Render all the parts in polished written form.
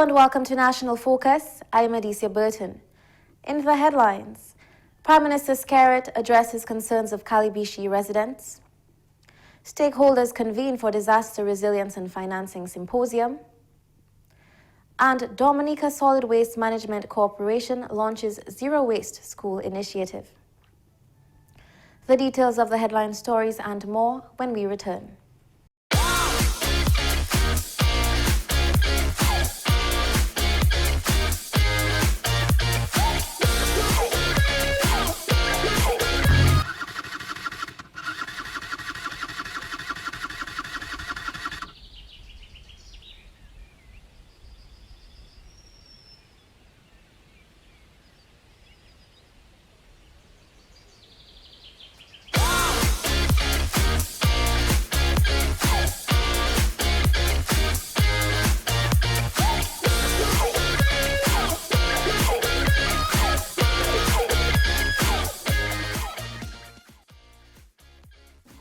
Hello and welcome to National Focus. I am Adicia Burton. In the headlines, Prime Minister Skerrit addresses concerns of Calibishie residents. Stakeholders convene for Disaster Resilience and Financing Symposium. And Dominica Solid Waste Management Corporation launches Zero Waste School Initiative. The details of the headline stories and more when we return.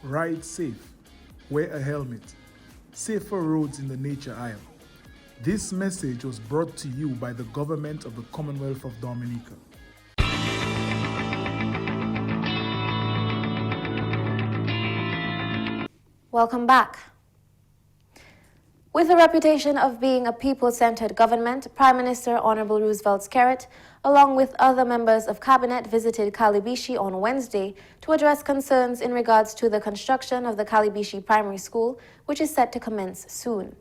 Ride safe, wear a helmet, safer roads in the nature aisle. This message was brought to you by the government of the Commonwealth of Dominica. Welcome back. With a reputation of being a people-centered government, Prime Minister Honorable Roosevelt Skerrit, along with other members of Cabinet, visited Calibishie on Wednesday to address concerns in regards to the construction of the Calibishie Primary School, which is set to commence soon.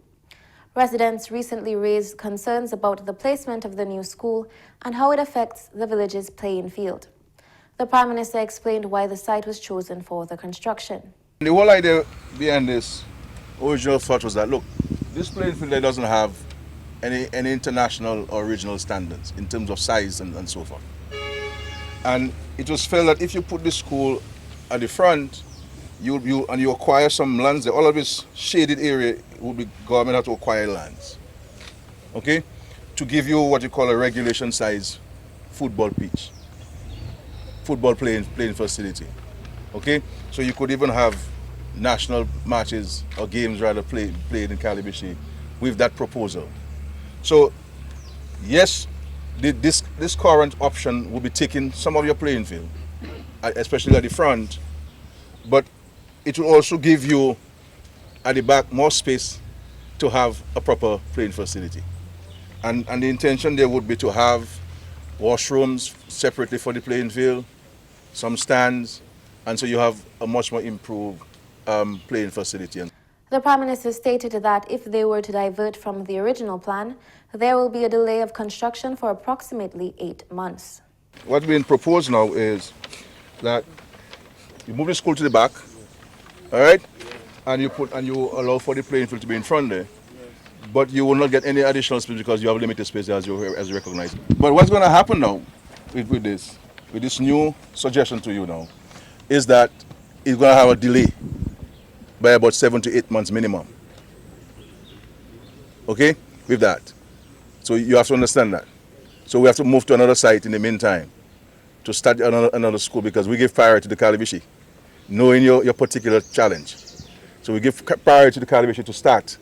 Residents recently raised concerns about the placement of the new school and how it affects the village's playing field. The Prime Minister explained why the site was chosen for the construction. The whole idea behind this original thought was that, look, this playing field doesn't have any international or regional standards in terms of size and so forth. And it was felt that if you put the school at the front, you acquire some lands there, all of this shaded area would be government have to acquire lands. Okay? To give you what you call a regulation size football pitch. Football playing facility. Okay? So you could even have national matches or games rather played in Calibishie with that proposal. So yes, this current option will be taking some of your playing field, especially at the front, but it will also give you at the back more space to have a proper playing facility. And the intention there would be to have washrooms separately for the playing field, some stands, and so you have a much more improved playing facility. The Prime Minister stated that if they were to divert from the original plan, there will be a delay of construction for approximately 8 months. What's being proposed now is that you move the school to the back, all right, and you allow for the playing field to be in front there, but you will not get any additional space because you have limited space as you recognize. But what's going to happen now with this new suggestion to you now is that it's going to have a delay by about 7 to 8 months minimum. Okay, with that. So you have to understand that. So we have to move to another site in the meantime to start another school because we give priority to the Calibishie, knowing your particular challenge. So we give priority to the Calibishie to start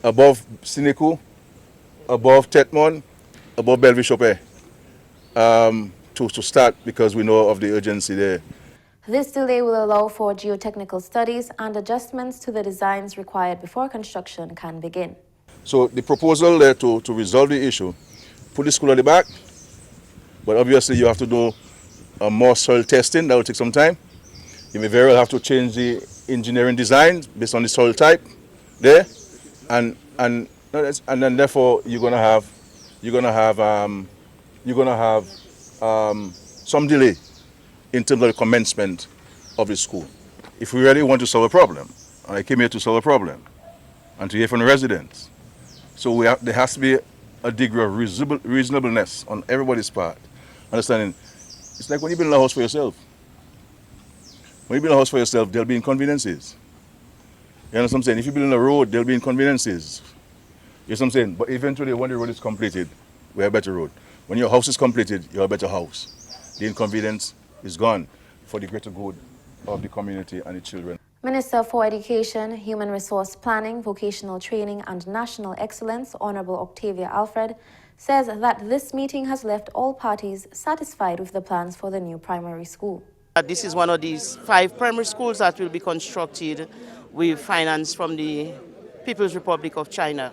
above Siniku, above Tetmon, above Belvis-Chopin, to start because we know of the urgency there. This delay will allow for geotechnical studies and adjustments to the designs required before construction can begin. So the proposal there to resolve the issue, put the school at the back, but obviously you have to do more soil testing. That will take some time. You may very well have to change the engineering design based on the soil type there, and then therefore you're gonna have some delay in terms of the commencement of the school. If we really want to solve a problem, and I came here to solve a problem, and to hear from the residents, so there has to be a degree of reasonableness on everybody's part. Understanding, it's like when you build a house for yourself. When you build a house for yourself, there'll be inconveniences. You understand what I'm saying? If you build a road, there'll be inconveniences. You know what I'm saying? But eventually, when the road is completed, we have a better road. When your house is completed, you have a better house. The inconvenience is gone for the greater good of the community and the children. Minister for Education, Human Resource Planning, Vocational Training and National Excellence, Honorable Octavia Alfred, says that this meeting has left all parties satisfied with the plans for the new primary school. This is one of these 5 primary schools that will be constructed with finance from the People's Republic of China.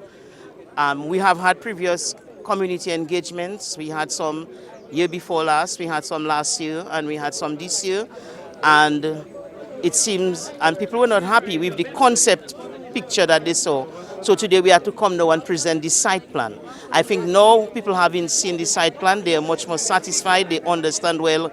We have had previous community engagements. We had some year before last, we had some last year, and we had some this year. And it seems, and people were not happy with the concept picture that they saw. So today we have to come now and present the site plan. I think now people having seen the site plan, they are much more satisfied, they understand well,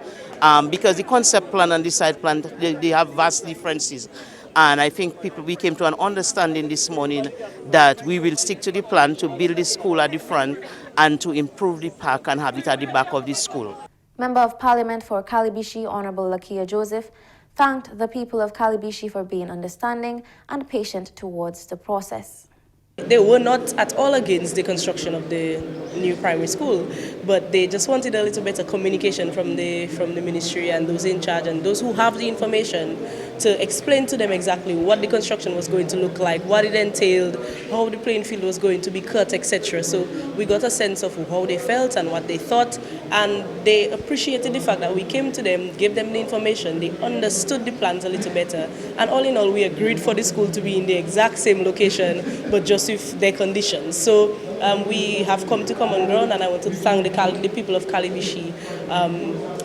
because the concept plan and the site plan, they have vast differences. And I think we came to an understanding this morning that we will stick to the plan to build the school at the front and to improve the park and have it at the back of the school. Member of Parliament for Calibishie, Honorable Lakia Joseph, thanked the people of Calibishie for being understanding and patient towards the process. They were not at all against the construction of the new primary school, but they just wanted a little better communication from the ministry and those in charge and those who have the information to explain to them exactly what the construction was going to look like, what it entailed, how the playing field was going to be cut, etc. So we got a sense of how they felt and what they thought, and they appreciated the fact that we came to them, gave them the information, they understood the plans a little better, and all in all we agreed for the school to be in the exact same location but just with their conditions. So we have come to common ground, and I want to thank the people of Calibishie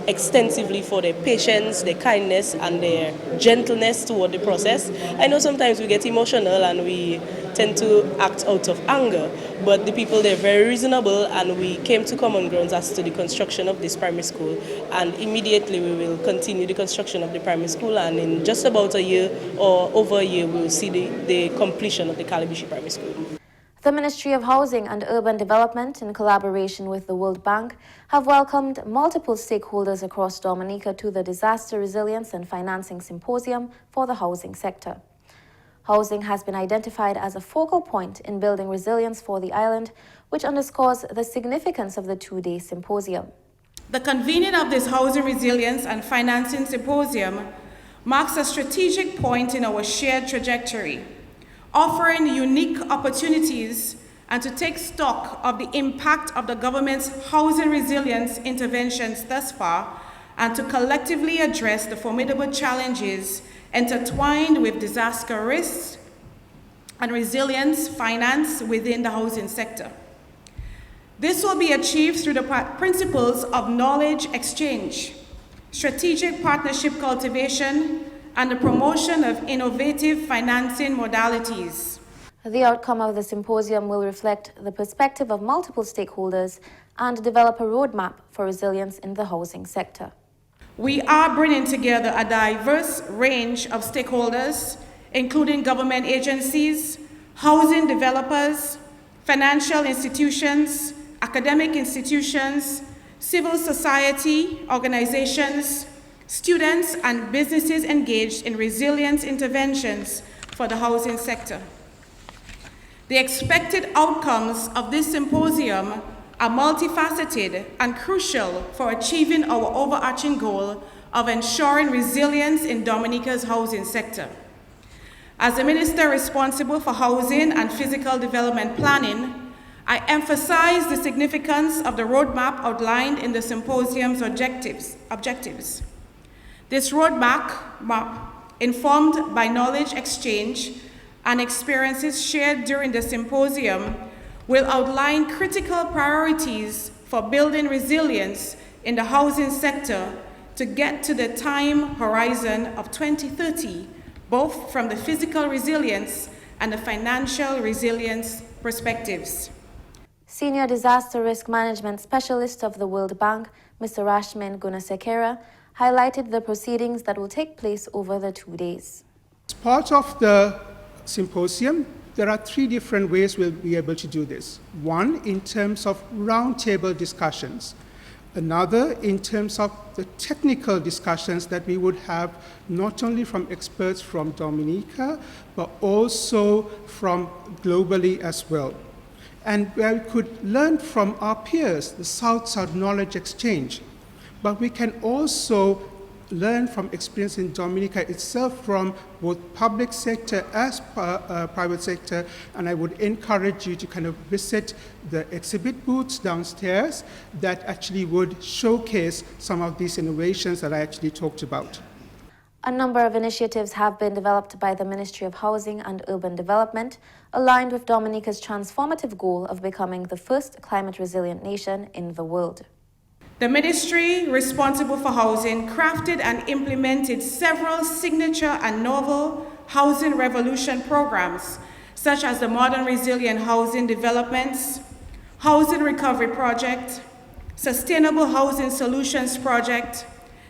extensively for their patience, their kindness and their gentleness toward the process. I know sometimes we get emotional and we tend to act out of anger, but the people, they're very reasonable, and we came to common grounds as to the construction of this primary school, and immediately we will continue the construction of the primary school, and in just about a year or over a year we will see the completion of the Calibishie primary school. The Ministry of Housing and Urban Development, in collaboration with the World Bank, have welcomed multiple stakeholders across Dominica to the Disaster Resilience and Financing Symposium for the housing sector. Housing has been identified as a focal point in building resilience for the island, which underscores the significance of the 2-day symposium. The convening of this Housing Resilience and Financing Symposium marks a strategic point in our shared trajectory, offering unique opportunities and to take stock of the impact of the government's housing resilience interventions thus far, and to collectively address the formidable challenges intertwined with disaster risks and resilience finance within the housing sector. This will be achieved through the principles of knowledge exchange, strategic partnership cultivation, and the promotion of innovative financing modalities. The outcome of the symposium will reflect the perspective of multiple stakeholders and develop a roadmap for resilience in the housing sector. We are bringing together a diverse range of stakeholders, including government agencies, housing developers, financial institutions, academic institutions, civil society organizations, students and businesses engaged in resilience interventions for the housing sector. The expected outcomes of this symposium are multifaceted and crucial for achieving our overarching goal of ensuring resilience in Dominica's housing sector. As the Minister responsible for housing and physical development planning, I emphasize the significance of the roadmap outlined in the symposium's objectives. This roadmap, informed by knowledge exchange and experiences shared during the symposium, will outline critical priorities for building resilience in the housing sector to get to the time horizon of 2030, both from the physical resilience and the financial resilience perspectives. Senior Disaster Risk Management Specialist of the World Bank, Mr. Rashmin Gunasekera, highlighted the proceedings that will take place over the 2 days. As part of the symposium, there are 3 different ways we'll be able to do this. One, in terms of roundtable discussions. Another, in terms of the technical discussions that we would have not only from experts from Dominica, but also from globally as well. And where we could learn from our peers, the South-South knowledge exchange. But we can also learn from experience in Dominica itself from both public sector as private sector, and I would encourage you to kind of visit the exhibit booths downstairs that actually would showcase some of these innovations that I actually talked about. A number of initiatives have been developed by the Ministry of Housing and Urban Development, aligned with Dominica's transformative goal of becoming the first climate-resilient nation in the world. The ministry responsible for housing crafted and implemented several signature and novel housing revolution programs, such as the Modern Resilient Housing Developments, Housing Recovery Project, Sustainable Housing Solutions Project,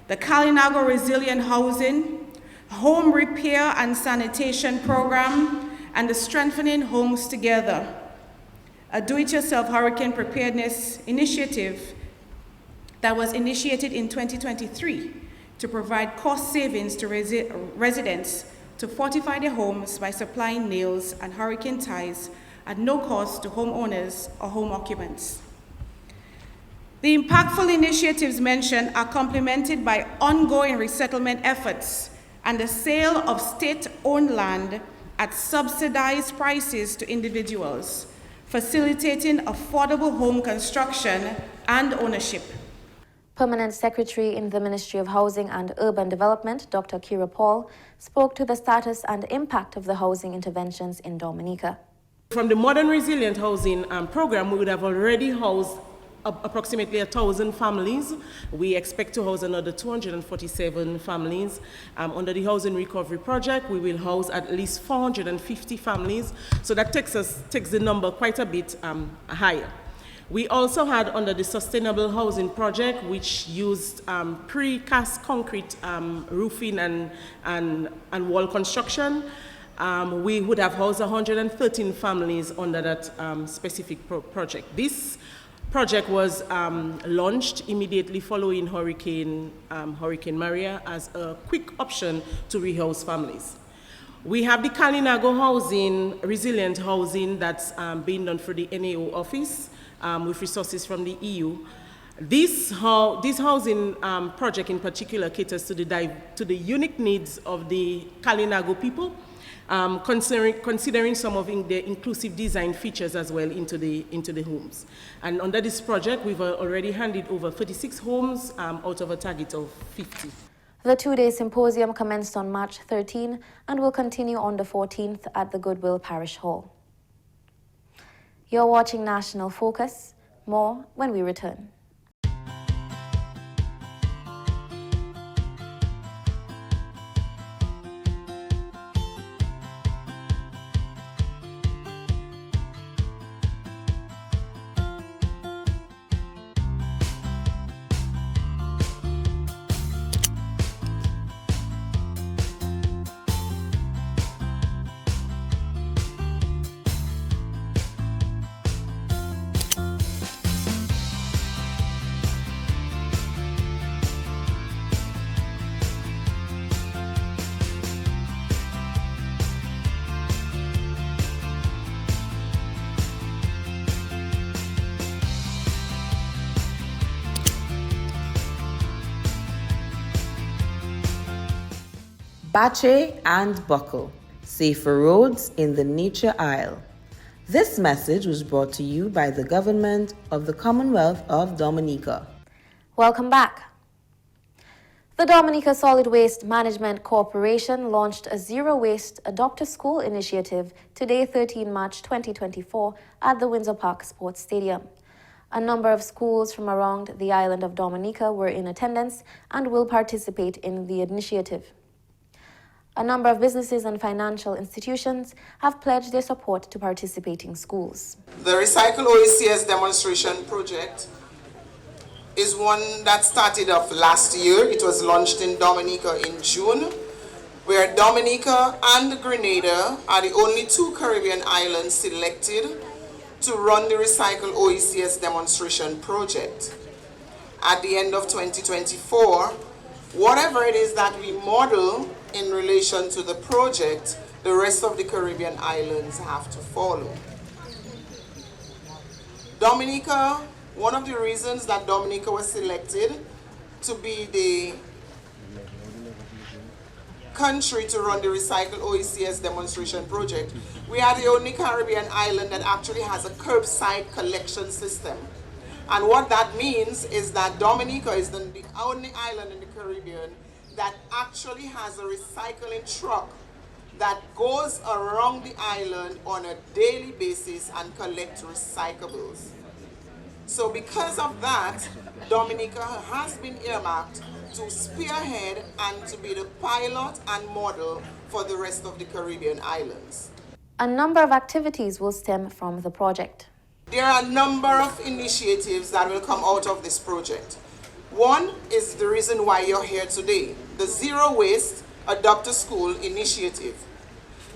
the Kalinago Resilient Housing, Home Repair and Sanitation Program, and the Strengthening Homes Together, a do-it-yourself hurricane preparedness initiative that was initiated in 2023 to provide cost savings to residents to fortify their homes by supplying nails and hurricane ties at no cost to homeowners or home occupants. The impactful initiatives mentioned are complemented by ongoing resettlement efforts and the sale of state-owned land at subsidized prices to individuals, facilitating affordable home construction and ownership. Permanent Secretary in the Ministry of Housing and Urban Development, Dr. Kira Paul, spoke to the status and impact of the housing interventions in Dominica. From the Modern Resilient Housing Program, we would have already housed approximately 1,000 families. We expect to house another 247 families. Under the Housing Recovery Project, we will house at least 450 families. So that takes the number quite a bit higher. We also had under the Sustainable Housing Project, which used precast concrete roofing and wall construction. We would have housed 113 families under that specific project. This project was launched immediately following Hurricane Maria as a quick option to rehouse families. We have the Kalinago housing, resilient housing, that's being done for the NAO office with resources from the EU. This housing project in particular caters to the unique needs of the Kalinago people, considering some of the inclusive design features as well into the homes. And under this project, we've already handed over 36 homes out of a target of 50. The two-day symposium commenced on March 13 and will continue on the 14th at the Goodwill Parish Hall. You're watching National Focus. More when we return. Bache and buckle. Safer roads in the Nature Isle. This message was brought to you by the government of the Commonwealth of Dominica. Welcome back. The Dominica Solid Waste Management Corporation launched a Zero Waste Adopt a School initiative today, 13 March 2024, at the Windsor Park Sports Stadium. A number of schools from around the island of Dominica were in attendance and will participate in the initiative. A number of businesses and financial institutions have pledged their support to participating schools. The Recycle OECS demonstration project is one that started off last year. It was launched in Dominica in June, where Dominica and Grenada are the only two Caribbean islands selected to run the Recycle OECS demonstration project. At the end of 2024, whatever it is that we model in relation to the project, the rest of the Caribbean islands have to follow. Dominica, one of the reasons that Dominica was selected to be the country to run the Recycle OECS demonstration project. We are the only Caribbean island that actually has a curbside collection system. And what that means is that Dominica is the only island in the Caribbean that actually has a recycling truck that goes around the island on a daily basis and collects recyclables. So because of that, Dominica has been earmarked to spearhead and to be the pilot and model for the rest of the Caribbean islands. A number of activities will stem from the project. There are a number of initiatives that will come out of this project. One is the reason why you're here today, the Zero Waste Adopt a School initiative.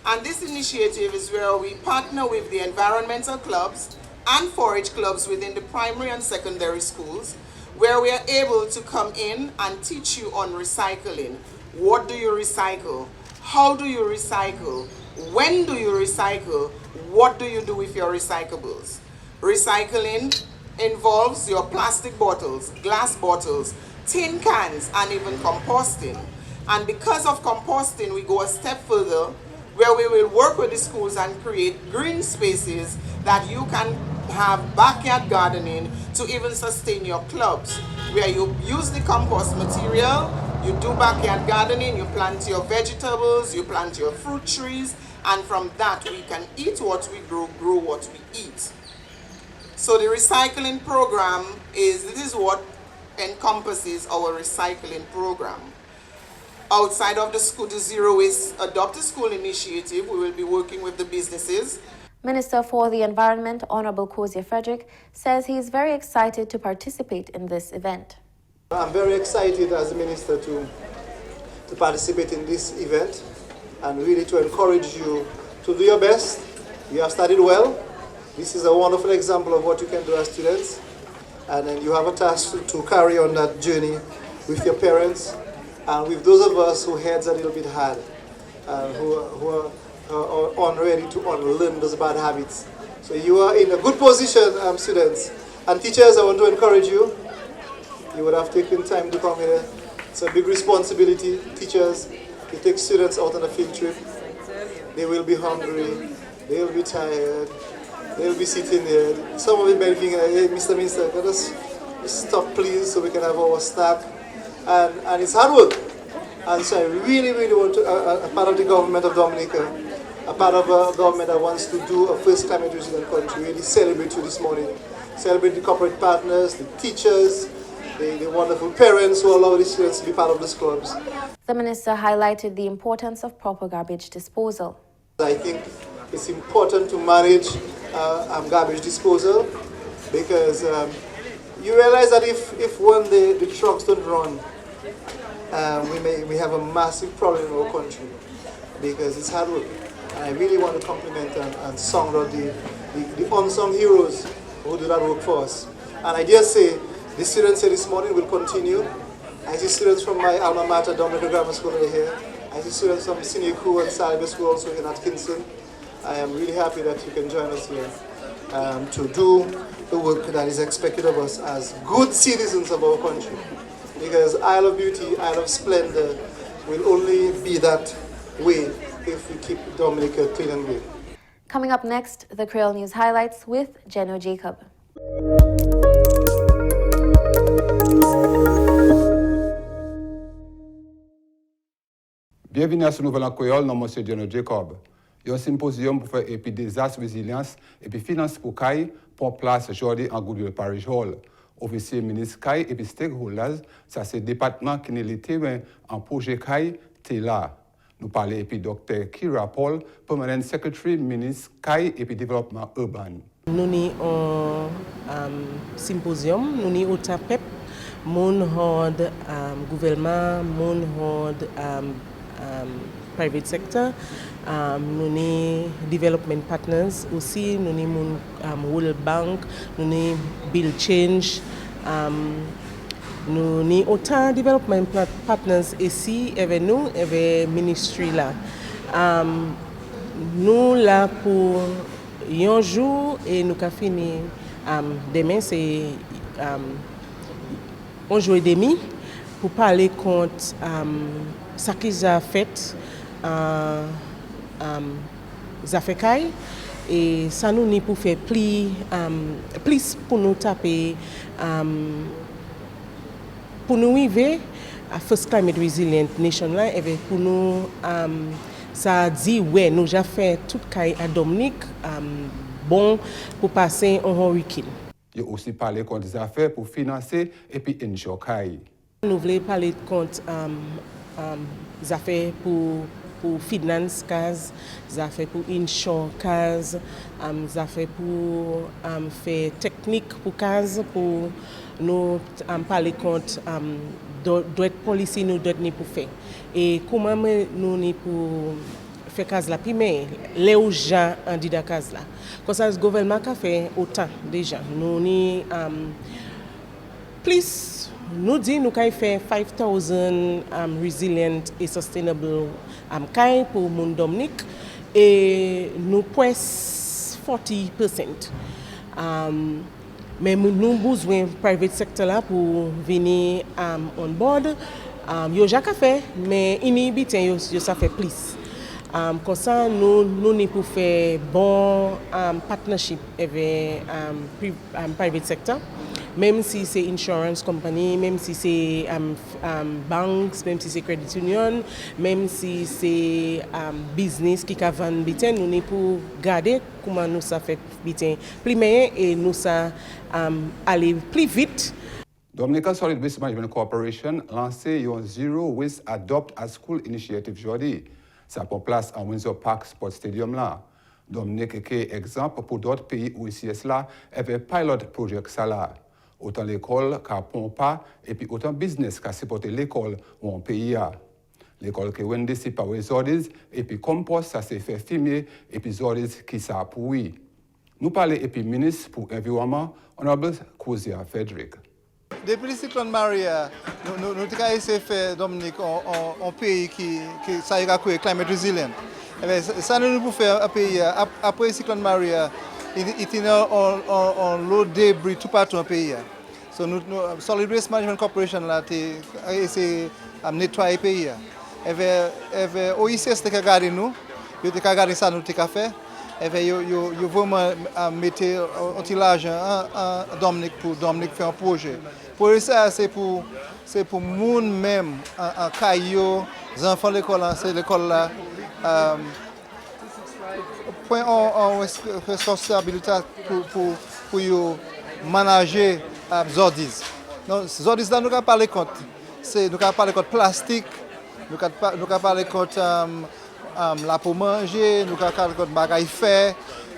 And this initiative is where we partner with the environmental clubs and forage clubs within the primary and secondary schools, where we are able to come in and teach you on recycling. What do you recycle? How do you recycle? When do you recycle? What do you do with your recyclables? Recycling involves your plastic bottles, glass bottles, tin cans, and even composting. And because of composting, we go a step further, where we will work with the schools and create green spaces that you can have backyard gardening to even sustain your clubs, where you use the compost material, you do backyard gardening, you plant your vegetables, you plant your fruit trees, and from that we can eat what we grow what we eat. So the recycling program this is what encompasses our recycling program. Outside of the school, the Zero Waste Adopt a School initiative, we will be working with the businesses. Minister for the Environment, Honorable Kozia Frederick, says he is very excited to participate in this event. I'm very excited as a minister to participate in this event and really to encourage you to do your best. You have started well. This is a wonderful example of what you can do as students. And then you have a task to carry on that journey with your parents and with those of us who heads a little bit hard, who are ready to unlearn those bad habits. So you are in a good position, students. And teachers, I want to encourage you. You would have taken time to come here. It's a big responsibility. Teachers, you take students out on a field trip. They will be hungry. They will be tired. They will be sitting there. Some of them may be thinking, hey, Mr. Minister, can us stop please so we can have our snack. And it's hard work. And so I really, really want to, a part of the government of Dominica, a part of a government that wants to do a first climate resilient country, really celebrate you this morning. Celebrate the corporate partners, the teachers, the wonderful parents who allow the students to be part of these clubs. The minister highlighted the importance of proper garbage disposal. I think it's important to manage garbage disposal because you realize that if one day the trucks don't run, we have a massive problem in our country because it's hard work. And I really want to compliment and song out the unsung heroes who do that work for us. And I dare say, the students here this morning will continue. I see students from my alma mater, Dominica Grammar School, over here. I see students from Senior Crew and Calibishie School also in Atkinson. I am really happy that you can join us here to do the work that is expected of us as good citizens of our country. Because Isle of Beauty, Isle of Splendor will only be that way if we keep Dominica clean and green. Coming up next, the Creole News highlights with Jenno Jacob. Bienvenue à ce nouvel en créole, nom monsieur Jenno Jacob. Il y a un symposium pour faire et puis désastre, résilience et puis finance pour CAI pour place aujourd'hui en Goodwill Parish Hall. Officier ministre CAI et puis stakeholders, ça c'est département qui n'est le terrain en projet CAI, t'es là. Nous parlons et puis Dr. Kira Paul, permanent secretary ministre CAI et puis développement urbain. Nous avons un symposium, nous avons un PEP, nous avons gouvernement, nous avons private sector, nous avons development partners aussi, nous avons World Bank, nous avons Bill Change, nous avons autant development partners ici avec nous, avec ministry là. Nous là pour un jour et nous avons fini demain c'est un jour et demi pour parler contre ça qu'ils a fait, ça fait caille. Et ça nous n'est pour faire plus pour nous taper, pour nous arriver à First Climate Resilient Nation là, et pour nous, ça dit ouais, nous avons fait tout caille à Dominique, bon pour passer un hurricane. Il y a aussi parlé contre des affaires pour financer et puis insure caille. Nous voulons parler contre des affaires pour finance case, des affaires pour insure case, des affaires pour faire technique pour case, pour nous parler contre droit policy nous doit ni pour faire. Et comment nous ni pour faire case la primaire, les gens en dit case là. Comme ça le gouvernement a fait autant déjà. Nous ni plus nous dit nous avons fait 5,000 resilient et sustainable pour mon Dominique et nous presse 40%. Mais nous avons besoin du private sector là pour venir on board. Yo déjà fait, mais inhibitant yo ça fait plus. Comme ça nous ni pour faire bon partnership avec private sector. Même si c'est insurance company, même si c'est banks, même si c'est credit union, même si c'est business qui a vendu bitin, nous n'est pour garder comment nous ça fait bitin plus meilleur et nous ça aller plus vite. Dominica Solid Waste Management Corporation lancé un Zero Waste Adopt a School Initiative aujourd'hui. Ça prend place en Windsor Park Sports Stadium là. Dominique est exemple pour d'autres pays où ICS là avec pilot project ça là. Autant l'école qu'à Pompa et puis autant business qu'à supporter l'école ou en pays. L'école qui est décidée par les ordres et puis compost ça s'est fait filmer et puis les ordres qui ça pourri. Nous parlons et puis ministre pour l'environnement, honorable Kozia Frederick. Depuis le cyclone Maria, nous avons essayé de faire Dominique un pays qui ça ira créer climate resilient. Ça nous pouvons faire un pays après le cyclone Maria. Il y a un lot de débris tout partout dans le pays. So, nous, Solid Waste Management Corporation a essayé de nettoyer le pays. Et OICS a regardé nous, ils ont regardé ça nous avons fait. Ils ont vraiment mis un petit argent en Dominique pour Dominique faire un projet. Pour ça, c'est pour le monde même, en Caillou, les enfants de l'école, c'est l'école là. Point en responsabilité pour manager Zordis. Zordis là nous avons parlé contre. Nous avons parlé contre plastique, nous avons parlé contre la pour manger, nous avons parlé contre bagaille fait,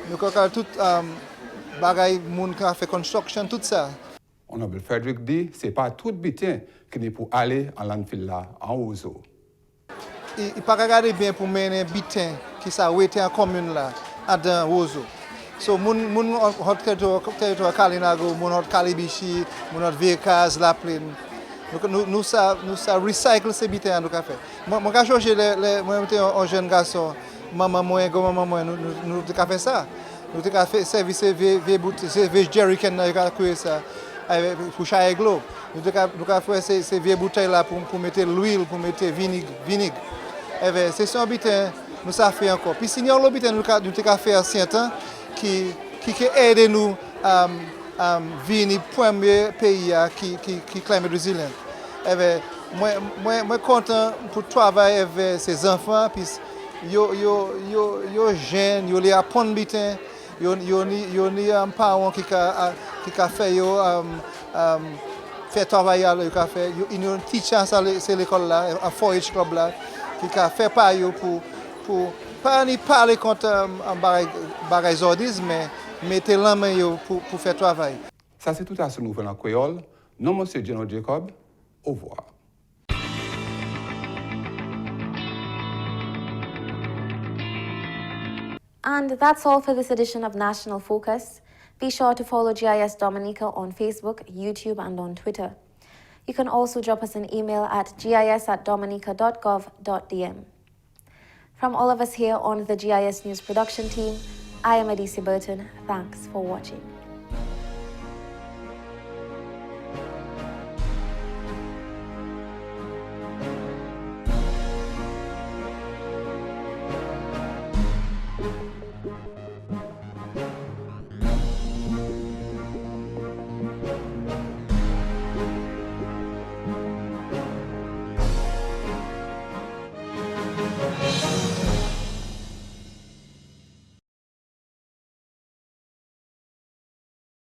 nous avons parlé tout bagaille monde qui a fait construction, tout ça. Honorable Frederick dit c'est pas tout bitin qui n'est pour aller en landfill là en Ozo. Il ne pas regarder bien pour mener bitin qui ça été en commune là dans Ozo. So mon hot territoire Kalinago, mon hot Calibishie, mon hot Vécas, la plaine. Nous ça recycle ces bitins nous café. Moi quand chercher moi j'étais un jeune garçon, maman moi nous te fait ça. Nous te fait service vieux jerrycan là créer ça pour chaque globe. Nous te faire ces vieilles bouteilles là pour mettre l'huile, pour mettre vinaigre. C'est son bitin nous ça fait encore. Puis si nous avons bitin nous te faire ancien temps qui aide nous venir premier pays qui climate resilient. Moi content pour travailler avec ces enfants puis yo jeunes, yo les apprendre bitin, yo ni parents qui fait yo faire travailler le café, ils nous teacher ça c'est l'école là, un forage club là qui fait pas yo pour pas ni parler contre bagay zordis mais mettez la main pour faire travail. Ça c'est tout à ce nouvel en créole. Non monsieur General Jacob. Au revoir. And that's all for this edition of National Focus. Be sure to follow GIS Dominica on Facebook, YouTube, and on Twitter. You can also drop us an email at gis@dominica.gov.dm. From all of us here on the GIS News production team, I am Adicia Burton. Thanks for watching.